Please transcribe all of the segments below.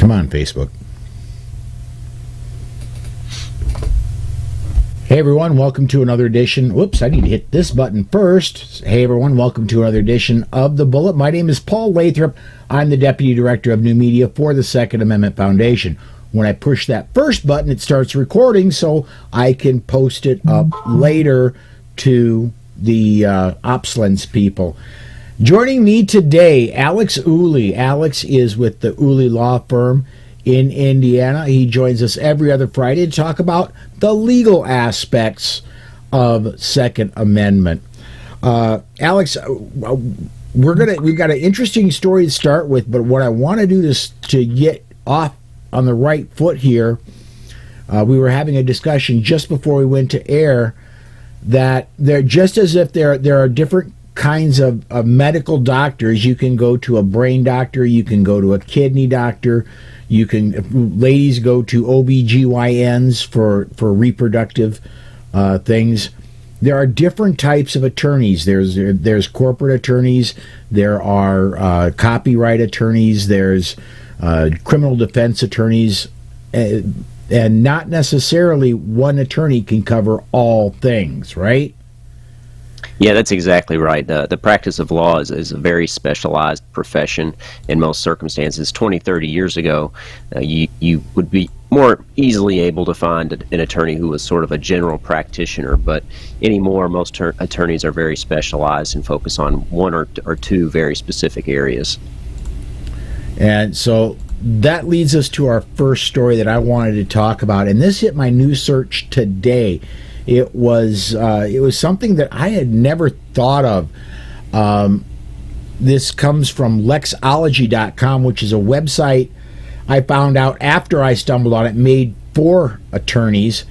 Come on, Facebook. Hey everyone, welcome to another edition. Whoops, I need to hit this button first. Hey everyone, welcome to another edition of The Bullet. My name is Paul Lathrop. I'm the Deputy Director of New Media for the Second Amendment Foundation. When I push that first button, it starts recording so I can post it up later to the OpsLens people. Joining me today, Alex Ooley. Alex is with the Ooley Law Firm in Indiana. He joins us every other Friday to talk about the legal aspects of Second Amendment. Alex, we've got an interesting story to start with, but what I want to do is to get off on the right foot here. We were having a discussion just before we went to air that there, just as if there are different kinds of medical doctors. You can go to a brain doctor, you can go to a kidney doctor, you can, ladies go to OBGYNs for reproductive things. There are different types of attorneys. There's corporate attorneys, there are copyright attorneys, there's criminal defense attorneys, and not necessarily one attorney can cover all things, right? Yeah, that's exactly right. The practice of law is a very specialized profession in most circumstances. 20, 30 years ago, you would be more easily able to find an attorney who was sort of a general practitioner, but anymore most attorneys are very specialized and focus on one or two very specific areas. And so that leads us to our first story that I wanted to talk about, and this hit my news search today. It was something that I had never thought of. This comes from Lexology.com, which is a website I found out after I stumbled on it, made for attorneys,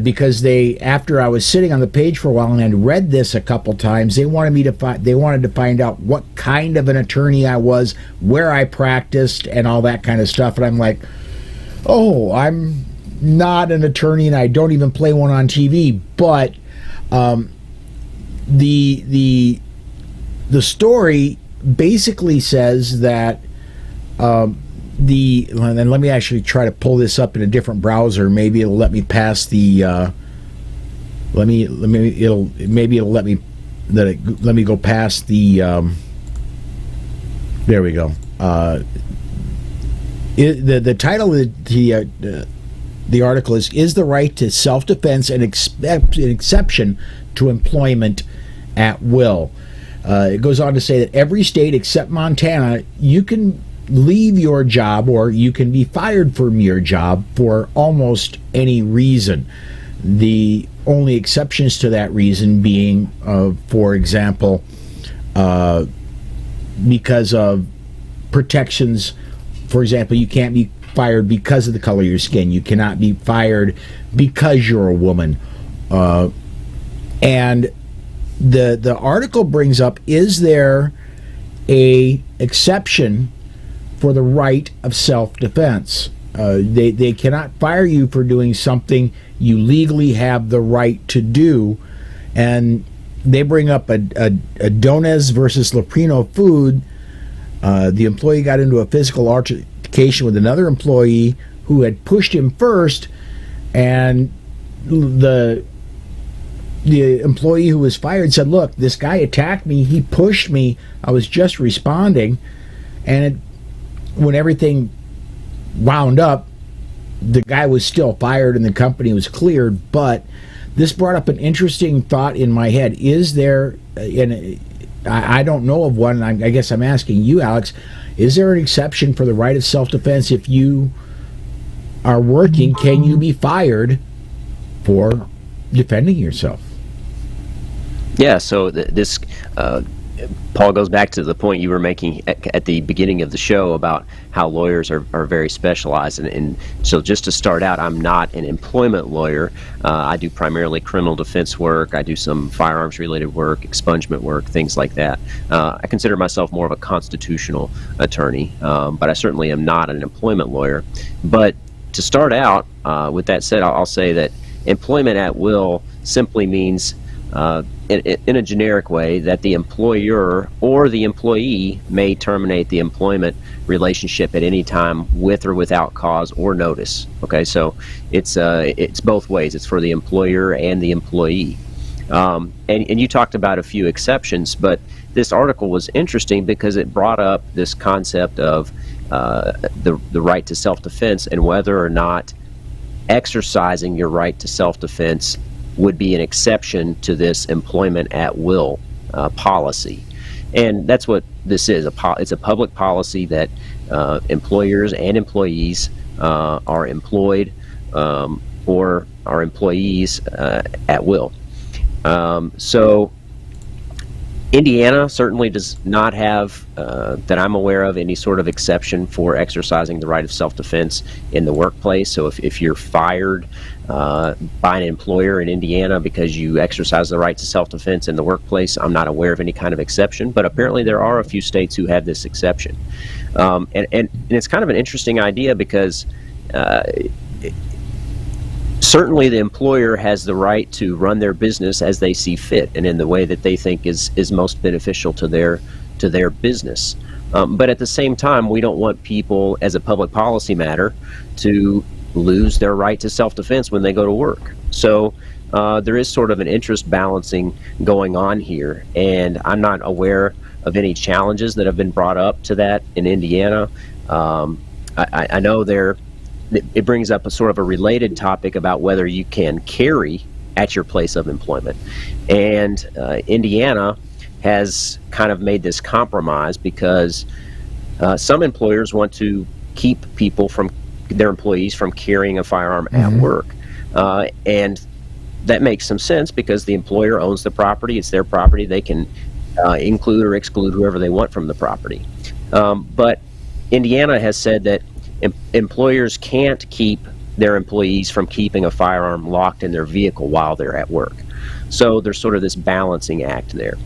because after I was sitting on the page for a while and had read this a couple times, they wanted to find out what kind of an attorney I was, where I practiced, and all that kind of stuff. And I'm like, oh, I'm not an attorney and I don't even play one on TV, but the story basically says that and let me actually try to pull this up in a different browser. Maybe it'll let me pass the let me go past the there we go. The title of the article is the right to self-defense an exception to employment at will. It goes on to say that every state except Montana, you can leave your job or you can be fired from your job for almost any reason. The only exceptions to that reason being, for example, because of protections. For example, you can't be fired because of the color of your skin. You cannot be fired because you're a woman. And the article brings up, is there a exception for the right of self-defense? They cannot fire you for doing something you legally have the right to do. And they bring up a Donez versus Leprino food. The employee got into a physical altercation with another employee who had pushed him first, and the employee who was fired said, look, this guy attacked me, he pushed me, I was just responding. And when everything wound up, the guy was still fired and the company was cleared. But this brought up an interesting thought in my head. Is there, and I don't know of one, I guess I'm asking you, Alex, is there an exception for the right of self-defense? If you are working, can you be fired for defending yourself? Yeah, so this Paul, goes back to the point you were making at the beginning of the show about how lawyers are very specialized. And so just to start out, I'm not an employment lawyer. I do primarily criminal defense work. I do some firearms-related work, expungement work, things like that. I consider myself more of a constitutional attorney, but I certainly am not an employment lawyer. But to start out, with that said, I'll say that employment at will simply means in a generic way, that the employer or the employee may terminate the employment relationship at any time with or without cause or notice. Okay, so it's both ways. It's for the employer and the employee. And you talked about a few exceptions, but this article was interesting because it brought up this concept of the right to self-defense, and whether or not exercising your right to self-defense would be an exception to this employment at will policy. And that's what this is. It's a public policy that employers and employees are employed or are employees at will. So Indiana certainly does not have, that I'm aware of, any sort of exception for exercising the right of self-defense in the workplace. So if you're fired by an employer in Indiana because you exercise the right to self-defense in the workplace, I'm not aware of any kind of exception, but apparently there are a few states who have this exception. And it's kind of an interesting idea because certainly the employer has the right to run their business as they see fit and in the way that they think is most beneficial to their business. But at the same time, we don't want people, as a public policy matter, to lose their right to self-defense when they go to work. So there is sort of an interest balancing going on here, and I'm not aware of any challenges that have been brought up to that in Indiana. I know it brings up a sort of a related topic about whether you can carry at your place of employment. And Indiana has kind of made this compromise because some employers want to keep their employees from carrying a firearm at work. And that makes some sense because the employer owns the property. It's their property. They can include or exclude whoever they want from the property. But Indiana has said that employers can't keep their employees from keeping a firearm locked in their vehicle while they're at work. So there's sort of this balancing act there.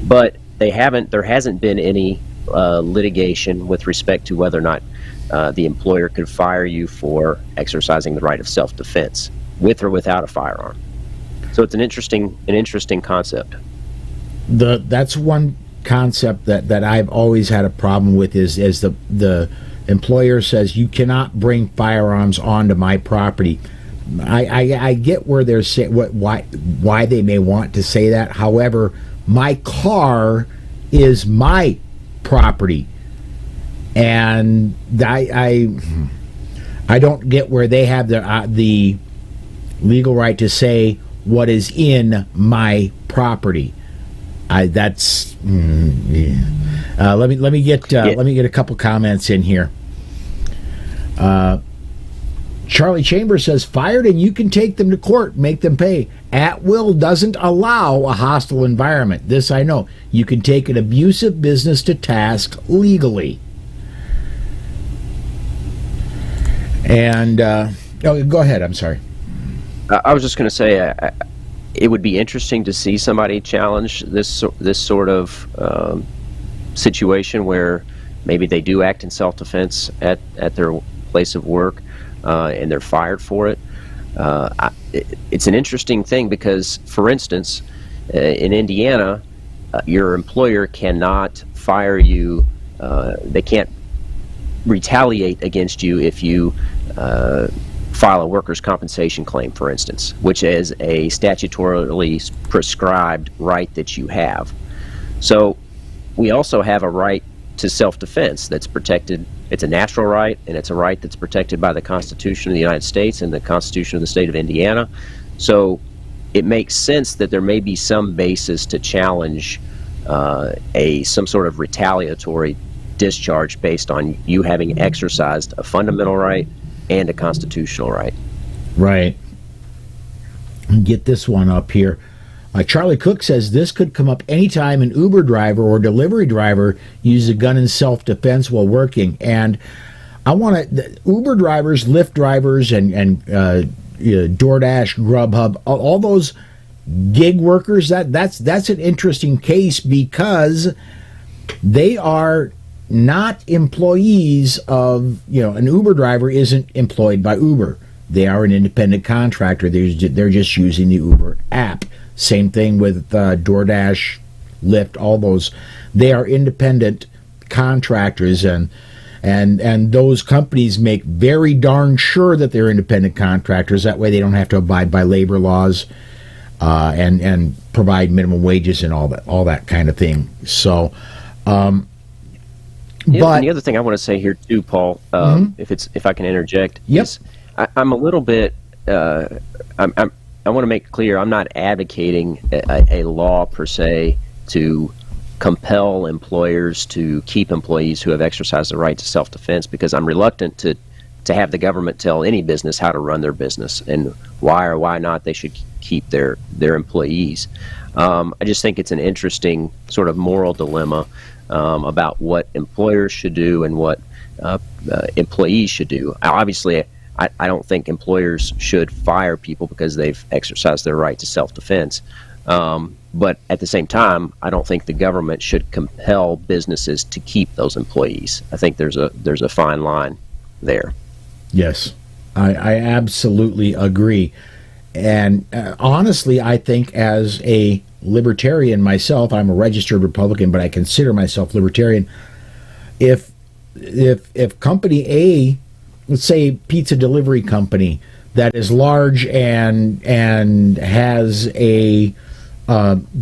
But there hasn't been any litigation with respect to whether or not the employer could fire you for exercising the right of self-defense with or without a firearm. So it's an interesting concept. That's one concept that I've always had a problem with is the employer says you cannot bring firearms onto my property. I get where they're saying why they may want to say that. However, my car is my property, and I don't get where they have the legal right to say what is in my property. Let me get a couple comments in here. Charlie Chambers says, fired and you can take them to court, make them pay. At will doesn't allow a hostile environment. This I know. You can take an abusive business to task legally. And go ahead. I'm sorry. I was just going to say it would be interesting to see somebody challenge this sort of situation where maybe they do act in self-defense at their place of work and they're fired for it. It's an interesting thing because, for instance, in Indiana, your employer cannot fire you. They can't retaliate against you if you file a workers' compensation claim, for instance, which is a statutorily prescribed right that you have. So we also have a right to self-defense that's protected. It's a natural right, and it's a right that's protected by the Constitution of the United States and the Constitution of the state of Indiana. So it makes sense that there may be some basis to challenge some sort of retaliatory discharge based on you having exercised a fundamental right and a constitutional right. Right. Get this one up here. Charlie Cook says this could come up anytime an Uber driver or delivery driver uses a gun in self-defense while working. And I want to, Uber drivers, Lyft drivers, and DoorDash, Grubhub, all those gig workers, that's an interesting case because they are not employees of, an Uber driver isn't employed by Uber. They are an independent contractor. They're just using the Uber app. Same thing with DoorDash, Lyft, all those. They are independent contractors, and those companies make very darn sure that they're independent contractors. That way they don't have to abide by labor laws and provide minimum wages and all that kind of thing. So, but and the other thing I want to say here too, Paul, if I can interject, is I'm a little bit. I want to make clear I'm not advocating a law per se to compel employers to keep employees who have exercised the right to self-defense, because I'm reluctant to have the government tell any business how to run their business and why or why not they should keep their employees. I just think it's an interesting sort of moral dilemma about what employers should do and what employees should do. Obviously, I don't think employers should fire people because they've exercised their right to self-defense. But at the same time, I don't think the government should compel businesses to keep those employees. I think there's a fine line there. Yes, I absolutely agree. And honestly, I think as a libertarian myself, I'm a registered Republican, but I consider myself libertarian. If company A, let's say pizza delivery company that is large and has a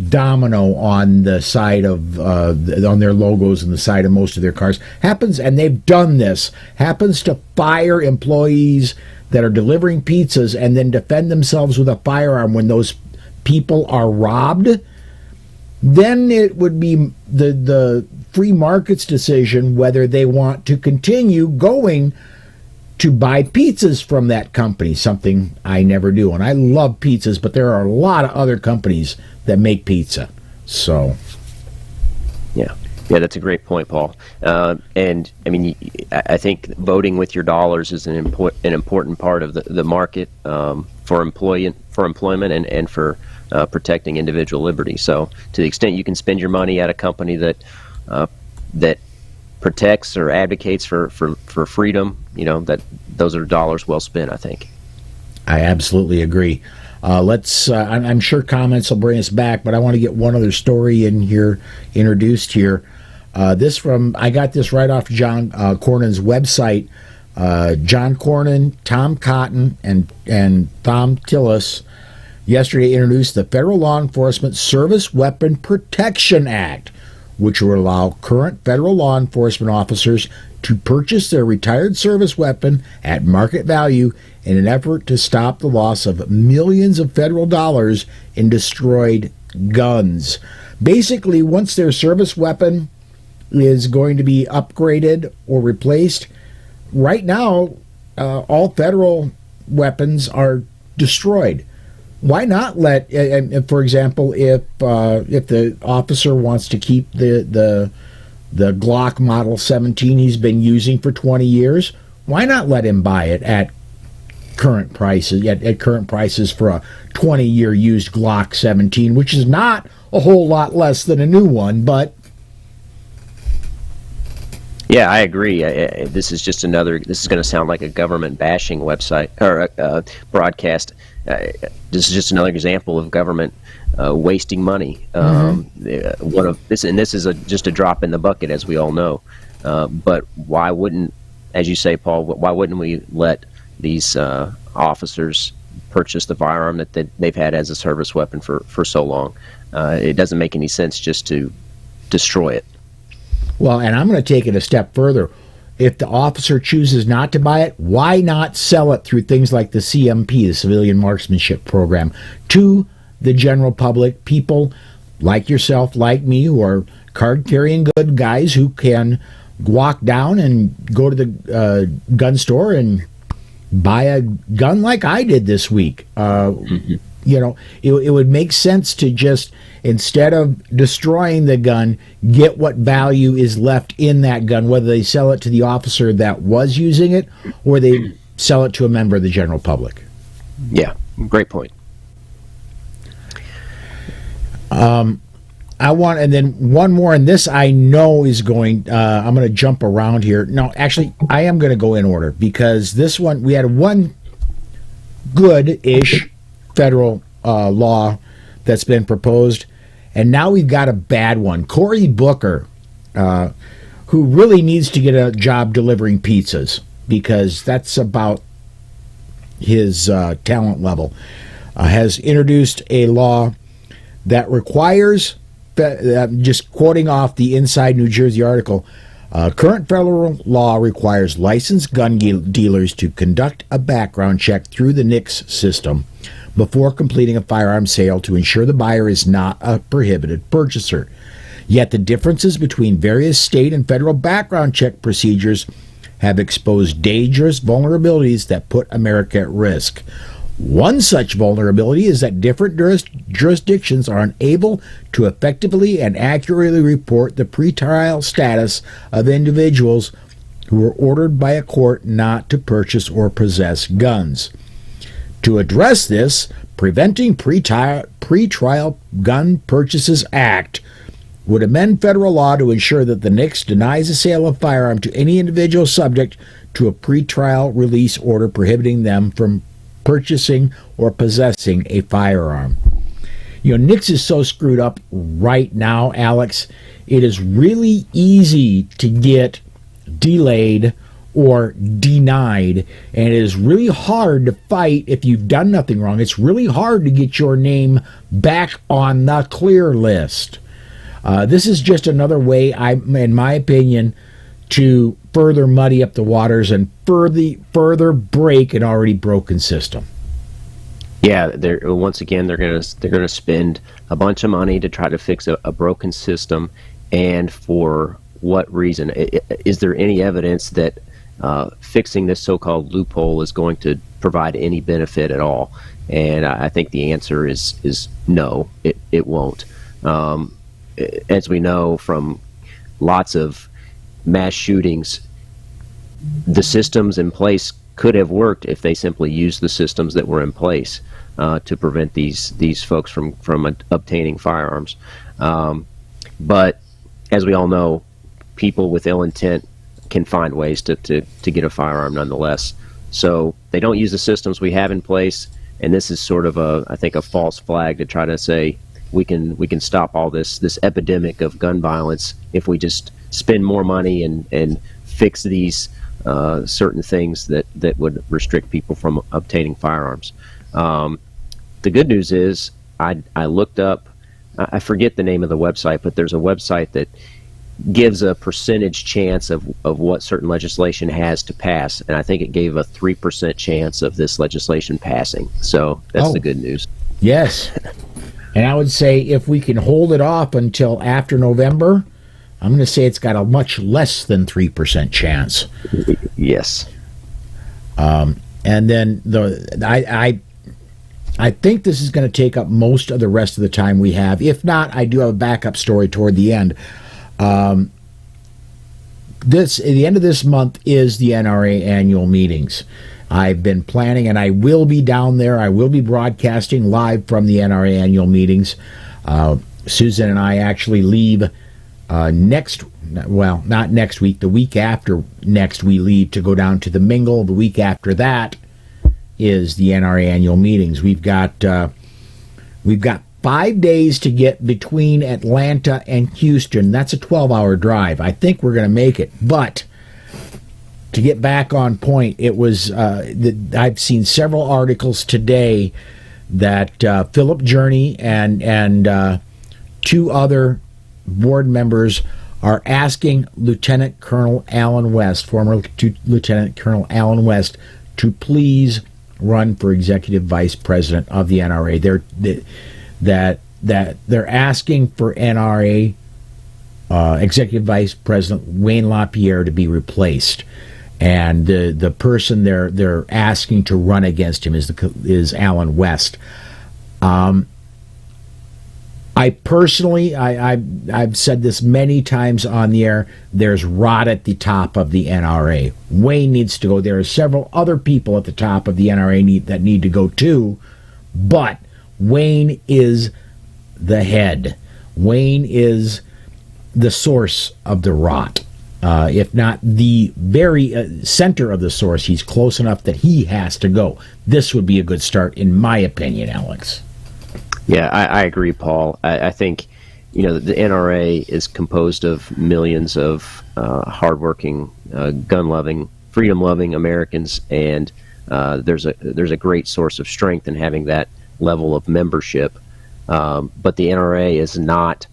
domino on the side of on their logos and the side of most of their cars, happens to fire employees that are delivering pizzas and then defend themselves with a firearm when those people are robbed, then it would be the free market's decision whether they want to continue going to buy pizzas from that company, something I never do. And I love pizzas, but there are a lot of other companies that make pizza. So, yeah, that's a great point, Paul. And I mean, I think voting with your dollars is an important part of the market for employment and for protecting individual liberty. So, to the extent you can spend your money at a company that protects or advocates for freedom, that those are dollars well spent, I think. I absolutely agree. I'm sure comments will bring us back, but I want to get one other story introduced here. I got this right off John Cornyn's website. John Cornyn, Tom Cotton, and Thom Tillis yesterday introduced the Federal Law Enforcement Service Weapon Protection Act, which will allow current federal law enforcement officers to purchase their retired service weapon at market value in an effort to stop the loss of millions of federal dollars in destroyed guns. Basically, once their service weapon is going to be upgraded or replaced, right now, all federal weapons are destroyed. Why not let, for example, if the officer wants to keep the Glock Model 17 he's been using for 20 years, why not let him buy it at current prices? At current prices for a 20-year used Glock 17, which is not a whole lot less than a new one, but. Yeah, I agree. This is just this is going to sound like a government bashing website or broadcast. This is just another example of government wasting money. This is just a drop in the bucket, as we all know. But why wouldn't, as you say, Paul? Why wouldn't we let these officers purchase the firearm that they've had as a service weapon for so long? It doesn't make any sense just to destroy it. Well, and I'm going to take it a step further. If the officer chooses not to buy it, why not sell it through things like the CMP, the Civilian Marksmanship Program, to the general public, people like yourself, like me, who are card-carrying good guys who can walk down and go to the gun store and buy a gun like I did this week. It would make sense to just, instead of destroying the gun, get what value is left in that gun, whether they sell it to the officer that was using it or they sell it to a member of the general public. Yeah, great point. And then one more, and this I know is going, I'm going to jump around here. No, actually, I am going to go in order, because this one, we had one good-ish federal law that's been proposed. And now we've got a bad one. Cory Booker, who really needs to get a job delivering pizzas, because that's about his talent level, has introduced a law that requires, just quoting off the Inside New Jersey article, current federal law requires licensed gun dealers to conduct a background check through the NICS system before completing a firearm sale to ensure the buyer is not a prohibited purchaser. Yet the differences between various state and federal background check procedures have exposed dangerous vulnerabilities that put America at risk. One such vulnerability is that different jurisdictions are unable to effectively and accurately report the pretrial status of individuals who were ordered by a court not to purchase or possess guns. To address this, Preventing Pretrial Gun Purchases Act would amend federal law to ensure that the NICS denies the sale of firearm to any individual subject to a pretrial release order prohibiting them from purchasing or possessing a firearm. You know, NICS is so screwed up right now, Alex. It is really easy to get delayed or denied, and it is really hard to fight if you've done nothing wrong. It's really hard to get your name back on the clear list. This is just another way, in my opinion, to further muddy up the waters and further break an already broken system. Yeah, once again they're gonna spend a bunch of money to try to fix a broken system, and for what reason? Is there any evidence that fixing this so-called loophole is going to provide any benefit at all? And I think the answer is no, it won't. As we know from lots of mass shootings, the systems in place could have worked if they simply used the systems that were in place to prevent these folks from obtaining firearms. But as we all know, people with ill intent can find ways to get a firearm nonetheless. So they don't use the systems we have in place, and this is sort of I think a false flag to try to say we can stop all this epidemic of gun violence if we just spend more money and fix these certain things that would restrict people from obtaining firearms. The good news is I looked up, I forget the name of the website, but there's a website that gives a percentage chance of what certain legislation has to pass, and I think it gave a 3% chance of this legislation passing. So that's the good news. Yes. And I would say if we can hold it off until after November, I'm going to say it's got a much less than 3% chance. Yes. And then I think this is going to take up most of the rest of the time we have. If not, I do have a backup story toward the end. The end of this month is the Nra Annual Meetings. I've been planning, and I will be down there. I will be broadcasting live from the Nra Annual Meetings. Susan and I actually leave not next week, the week after next we leave to go down to the Mingle. The week after that is the Nra Annual Meetings. We've got 5 days to get between Atlanta and Houston. That's a 12-hour drive. I think we're going to make it. But to get back on point, it was I've seen several articles today that Philip Journey and two other board members are asking Lieutenant Colonel Alan West, former Lieutenant Colonel Alan West, to please run for executive vice president of the NRA. They're asking for NRA executive vice president Wayne LaPierre to be replaced, and the person they're asking to run against him is Alan West. I personally, I've said this many times on the air, there's rot at the top of the NRA. Wayne needs to go. There are several other people at the top of the NRA that need to go too, but Wayne is the head. Wayne is the source of the rot. If not the very center of the source, he's close enough that he has to go. This would be a good start, in my opinion, Alex. Yeah, I agree, Paul. I think, the NRA is composed of millions of hardworking, gun-loving, freedom-loving Americans, and there's a great source of strength in having that level of membership. But the NRA is not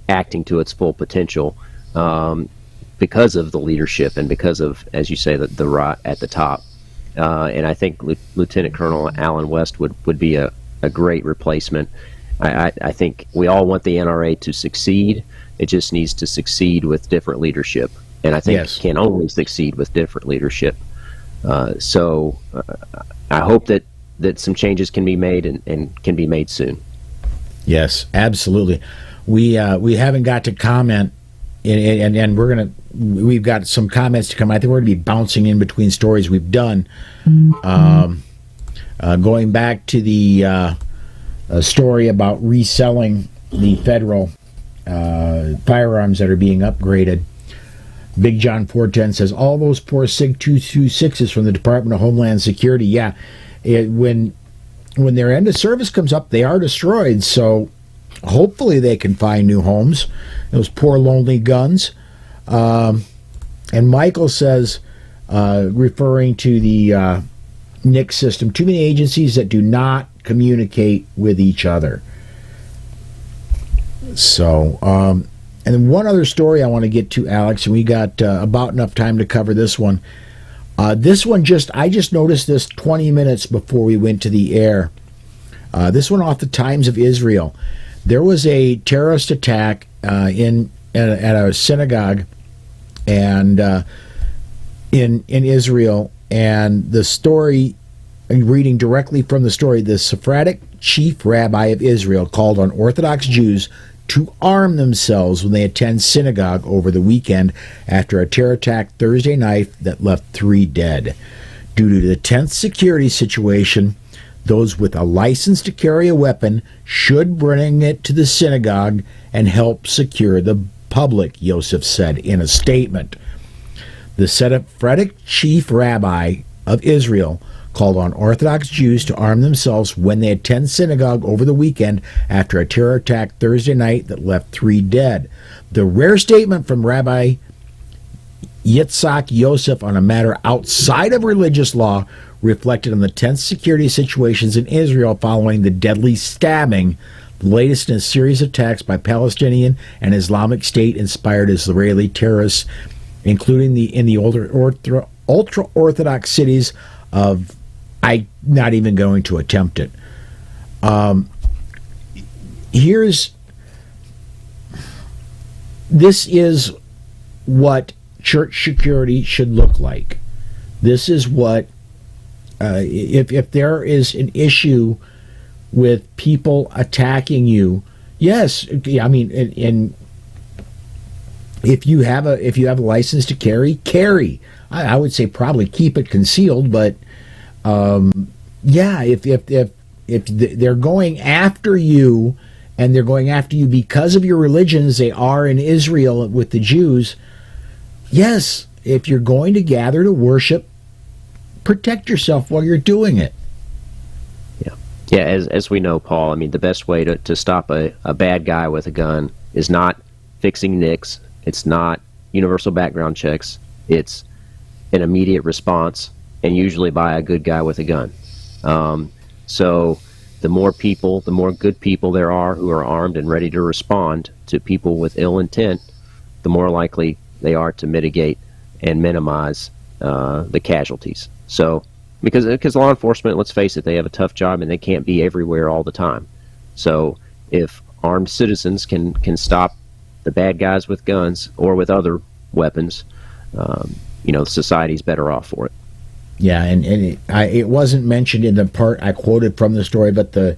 acting to its full potential because of the leadership and because of, as you say, the rot at the top. And I think Lieutenant Colonel Alan West would be a great replacement. I think we all want the NRA to succeed. It just needs to succeed with different leadership. And I think it can only succeed with different leadership. So I hope that some changes can be made and can be made soon. Yes, absolutely. We haven't got to comment, and we've got some comments to come. I think we're going to be bouncing in between stories we've done. Going back to the story about reselling the federal firearms that are being upgraded. Big John 410 says, all those poor SIG 226s from the Department of Homeland Security, when their end of service comes up, they are destroyed. So hopefully they can find new homes. Those poor lonely guns. And Michael says, referring to the NICS system, too many agencies that do not communicate with each other. So, and then one other story I want to get to, Alex, and we got about enough time to cover this one. This one I just noticed this 20 minutes before we went to the air. This one off the Times of Israel. There was a terrorist attack at a synagogue and in Israel, and the story, reading directly from the story, the Sephardic chief rabbi of Israel called on Orthodox Jews to arm themselves when they attend synagogue over the weekend after a terror attack Thursday night that left 3 dead. Due to the tense security situation, those with a license to carry a weapon should bring it to the synagogue and help secure the public, Yosef said in a statement. The Sephardic chief rabbi of Israel called on Orthodox Jews to arm themselves when they attend synagogue over the weekend after a terror attack Thursday night that left 3 dead. The rare statement from Rabbi Yitzhak Yosef on a matter outside of religious law reflected on the tense security situations in Israel following the deadly stabbing, the latest in a series of attacks by Palestinian and Islamic State-inspired Israeli terrorists, including in the ultra-Orthodox cities of, I'm not even going to attempt it. This is what church security should look like. This is what, if there is an issue with people attacking you, yes, I mean, and if you have a license to carry. I would say probably keep it concealed, but if they're going after you, and they're going after you because of your religion, as they are in Israel with the Jews, yes, if you're going to gather to worship, protect yourself while you're doing it. Yeah. As we know, Paul, I mean, the best way to stop a bad guy with a gun is not fixing NICS. It's not universal background checks. It's an immediate response, and usually by a good guy with a gun. So the more good people there are who are armed and ready to respond to people with ill intent, the more likely they are to mitigate and minimize the casualties. So because law enforcement, let's face it, they have a tough job and they can't be everywhere all the time. So if armed citizens can stop the bad guys with guns or with other weapons, society's better off for it. Yeah, and it wasn't mentioned in the part I quoted from the story, but the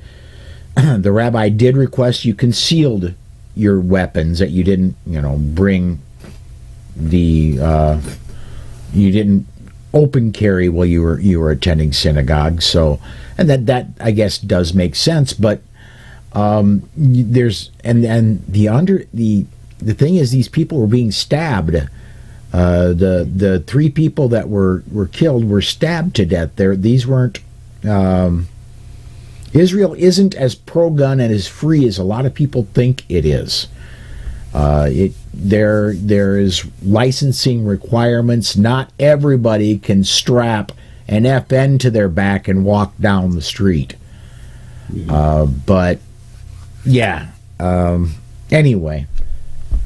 rabbi did request you concealed your weapons, that you didn't, bring you didn't open carry while you were attending synagogue. So, and that I guess does make sense, but there's the thing is, these people were being stabbed. The 3 people that were killed were stabbed to death. These weren't Israel isn't as pro-gun and as free as a lot of people think it is. There is licensing requirements. Not everybody can strap an FN to their back and walk down the street. But yeah. Anyway,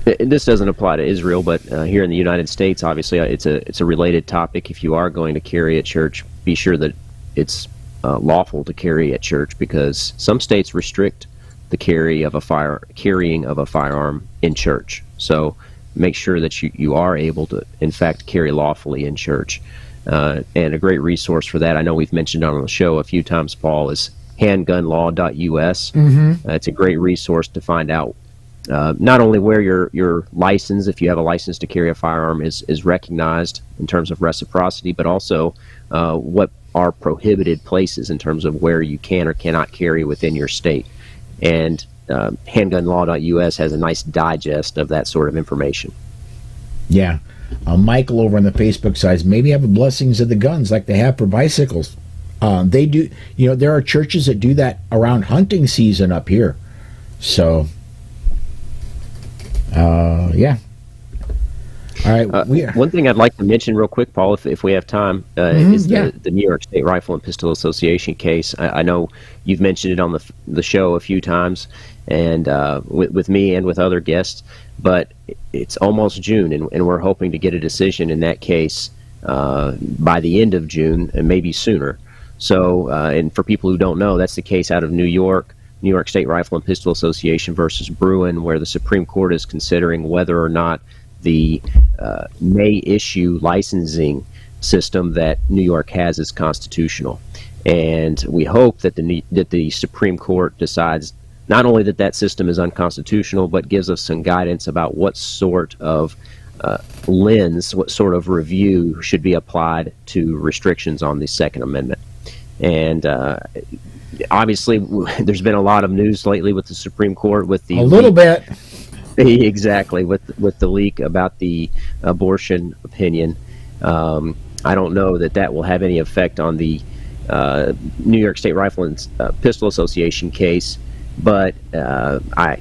this doesn't apply to Israel, but here in the United States, obviously, it's a related topic. If you are going to carry at church, be sure that it's lawful to carry at church, because some states restrict the carrying of a firearm in church. So make sure that you are able to, in fact, carry lawfully in church. And a great resource for that, I know we've mentioned on the show a few times, Paul, is handgunlaw.us. It's a great resource to find out not only where your license, if you have a license to carry a firearm, is recognized in terms of reciprocity, but also what are prohibited places in terms of where you can or cannot carry within your state. And handgunlaw.us has a nice digest of that sort of information. Yeah. Michael over on the Facebook side, maybe have the blessings of the guns like they have for bicycles. They do, there are churches that do that around hunting season up here. So, yeah. All right. One thing I'd like to mention real quick, Paul, if we have time, is the New York State Rifle and Pistol Association case. I know you've mentioned it on the show a few times, and with me and with other guests, but it's almost June, and we're hoping to get a decision in that case by the end of June, and maybe sooner. So, and for people who don't know, that's the case out of New York State Rifle and Pistol Association versus Bruin, where the Supreme Court is considering whether or not the may issue licensing system that New York has is constitutional. And we hope that the Supreme Court decides not only that system is unconstitutional, but gives us some guidance about what sort of lens, what sort of review should be applied to restrictions on the Second Amendment. And obviously, there's been a lot of news lately with the Supreme Court, with the bit. Exactly, with the leak about the abortion opinion. I don't know that will have any effect on the New York State Rifle and Pistol Association case, but I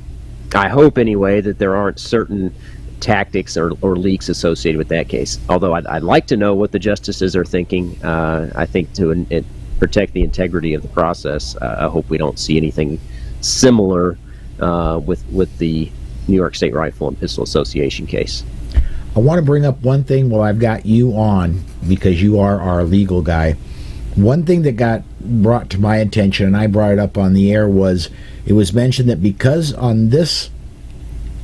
hope anyway that there aren't certain tactics or leaks associated with that case. Although I'd like to know what the justices are thinking. I think to protect the integrity of the process, I hope we don't see anything similar with the New York State Rifle and Pistol Association case. I want to bring up one thing while I've got you on, because you are our legal guy. One thing that got brought to my attention, and I brought it up on the air, was it was mentioned that because on this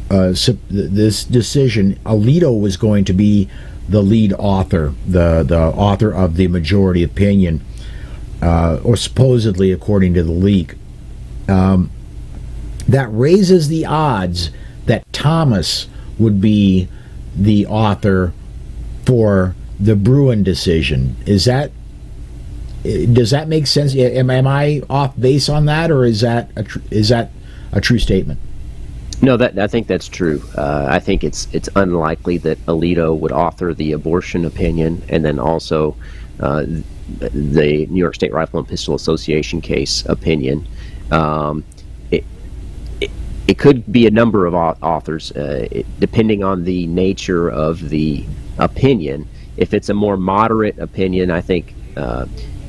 decision, Alito was going to be the lead author, the author of the majority opinion, or supposedly according to the leak. That raises the odds that Thomas would be the author for the Bruin decision. Does that make sense? Am I off base on that, or is that a true statement? No, I think that's true. I think it's unlikely that Alito would author the abortion opinion and then also the New York State Rifle and Pistol Association case opinion. It could be a number of authors, depending on the nature of the opinion. If it's a more moderate opinion, I think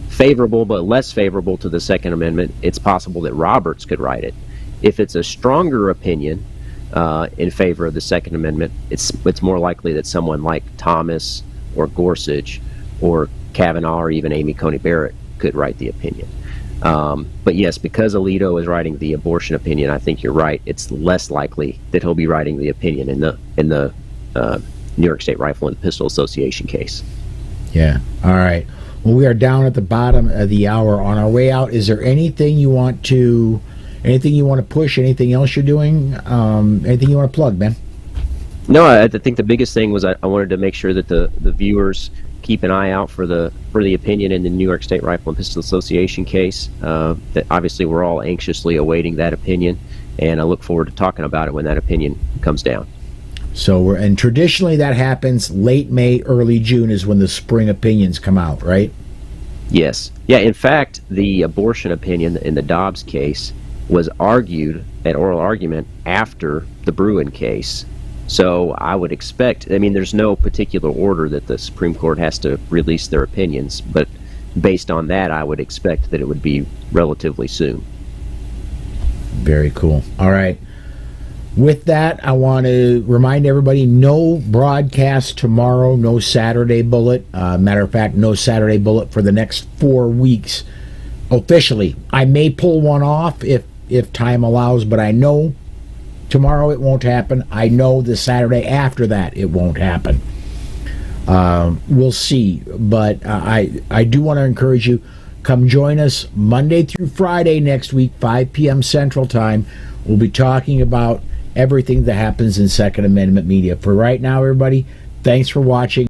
favorable but less favorable to the Second Amendment, it's possible that Roberts could write it. If it's a stronger opinion in favor of the Second Amendment, it's more likely that someone like Thomas or Gorsuch or Kavanaugh or even Amy Coney Barrett could write the opinion. But yes, because Alito is writing the abortion opinion, I think you're right. It's less likely that he'll be writing the opinion in the New York State Rifle and Pistol Association case. Yeah. All right. Well, we are down at the bottom of the hour. On our way out, is there anything you want to push? Anything else you're doing? Anything you want to plug, Ben? No, I think the biggest thing was I wanted to make sure that the viewers keep an eye out for the opinion in the New York State Rifle and Pistol Association case. That obviously we're all anxiously awaiting that opinion, and I look forward to talking about it when that opinion comes down. So and traditionally that happens late May, early June is when the spring opinions come out, right? Yes. Yeah, in fact, the abortion opinion in the Dobbs case was argued at oral argument after the Bruin case. So I would expect, I mean, there's no particular order that the Supreme Court has to release their opinions, but based on that, I would expect that it would be relatively soon. Very cool. All right. With that, I want to remind everybody, no broadcast tomorrow, no Saturday Bullet. Matter of fact, no Saturday Bullet for the next 4 weeks officially. I may pull one off if time allows, but I know tomorrow it won't happen. I know the Saturday after that it won't happen. We'll see. But I do want to encourage you, come join us Monday through Friday next week, 5 p.m. Central Time. We'll be talking about everything that happens in Second Amendment media. For right now, everybody, thanks for watching.